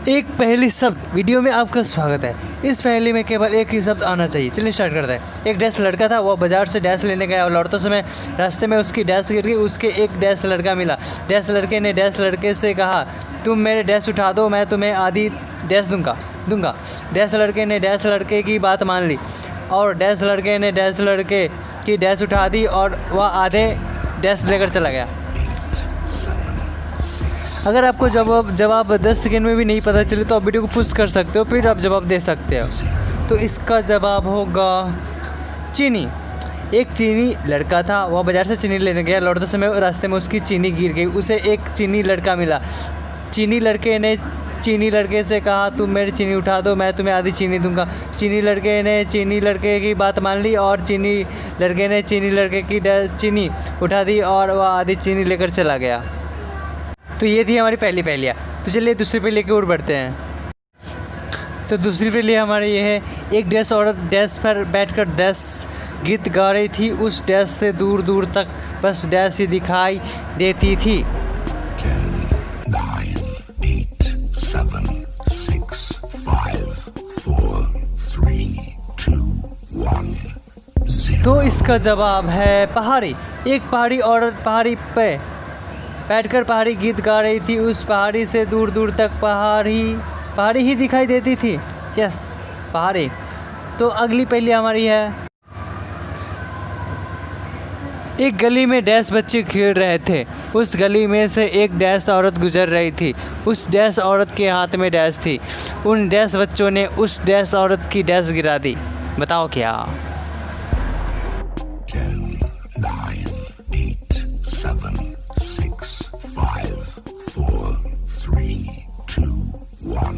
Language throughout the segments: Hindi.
एक पहेली शब्द वीडियो में आपका स्वागत है। इस पहेली में केवल एक ही शब्द आना चाहिए। चलिए स्टार्ट करते हैं। एक डैश लड़का था, वह बाजार से डैश लेने गया और लौटते समय रास्ते में उसकी डैश गिर गई। उसके एक डैश लड़का मिला। डैश लड़के ने डैश लड़के से कहा, तुम मेरे डैश उठा दो, मैं तुम्हें आधी डैश दूंगा। डैश लड़के ने डैश लड़के की बात मान ली और डैश लड़के ने डैश लड़के की डैश उठा दी और वह आधे डैश लेकर चला गया। अगर आपको जवाब 10 सेकेंड में भी नहीं पता चले तो आप वीडियो को पुश कर सकते हो, फिर आप जवाब दे सकते हो। तो इसका जवाब होगा चीनी। एक चीनी लड़का था, वह बाज़ार से चीनी लेने गया। लौटते समय रास्ते में उसकी चीनी गिर गई। उसे एक चीनी लड़का मिला। चीनी लड़के ने चीनी लड़के से कहा, तुम मेरी चीनी उठा दो, मैं तुम्हें आधी चीनी दूंगा। चीनी लड़के ने चीनी लड़के की बात मान ली और चीनी लड़के ने चीनी लड़के की चीनी उठा दी और वह आधी चीनी लेकर चला गया। तो ये थी हमारी पहली पहेलियाँ। तो चलिए दूसरी पहेली की ओर बढ़ते हैं। तो दूसरी पहेली हमारी ये है, एक डैश औरत डैश पर बैठकर डैश गीत गा रही थी। उस डैश से दूर दूर तक बस डैश ही दिखाई देती थी। 10, 9, 8, 7, 6, 5, 4, 3, 2, 1, 0। तो इसका जवाब है पहाड़ी। एक पहाड़ी औरत पहाड़ी पे बैठकर पहाड़ी गीत गा रही थी। उस पहाड़ी से दूर दूर तक पहाड़ी ही दिखाई देती थी। यस, पहाड़ी। तो अगली पहेली हमारी है, एक गली में डैश बच्चे खेल रहे थे। उस गली में से एक डैश औरत गुजर रही थी। उस डैश औरत के हाथ में डैश थी। उन डैश बच्चों ने उस डैश औरत की डैश गिरा दी। बताओ क्या? 10, 9, 8, 7, 6, 5, 4, 3, 2, 1,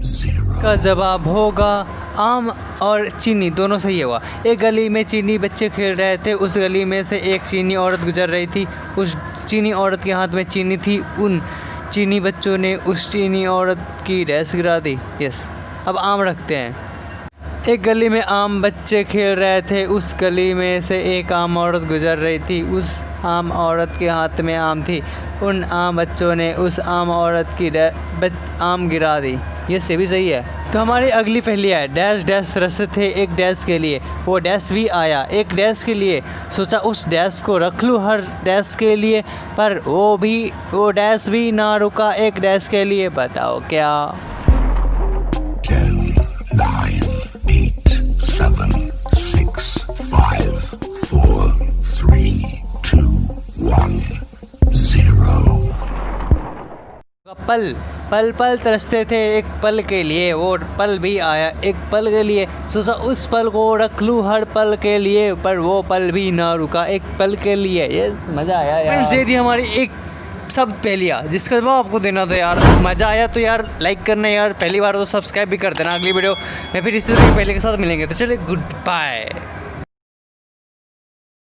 0। का जवाब होगा आम और चीनी, दोनों सही हुआ। एक गली में चीनी बच्चे खेल रहे थे। उस गली में से एक चीनी औरत गुजर रही थी। उस चीनी औरत के हाथ में चीनी थी। उन चीनी बच्चों ने उस चीनी औरत की डैश गिरा दी। यस, अब आम रखते हैं। एक गली में आम बच्चे खेल रहे थे। उस गली में से एक आम औरत गुजर रही थी। उस आम औरत के हाथ में आम थी। उन आम बच्चों ने उस आम औरत की आम गिरा दी। ये से भी सही है। तो हमारी अगली पहेली है, डैश डैश रस्ते थे एक डैश के लिए, वो डैश भी आया एक डैश के लिए। सोचा उस डैश को रख लूँ हर डैश के लिए, पर वो डैश भी ना रुका एक डैश के लिए। बताओ क्या? 10, 9, 8, 7, 6, 5, 4, 3, 2, 1, 0। पल पल तरसते थे एक पल के लिए, वो पल भी आया एक पल के लिए। सोचा उस पल को रख लूँ हर पल के लिए, पर वो पल भी ना रुका एक पल के लिए। यस, मज़ा आया यार। ये थी हमारी एक शब्द पहेलियाँ, जिसका जवाब आपको देना था यार। मज़ा आया तो यार लाइक करना यार, पहली बार तो सब्सक्राइब भी कर देना। अगली वीडियो में फिर इसी तरह की पहेली के साथ मिलेंगे। तो चलिए, गुड बाय।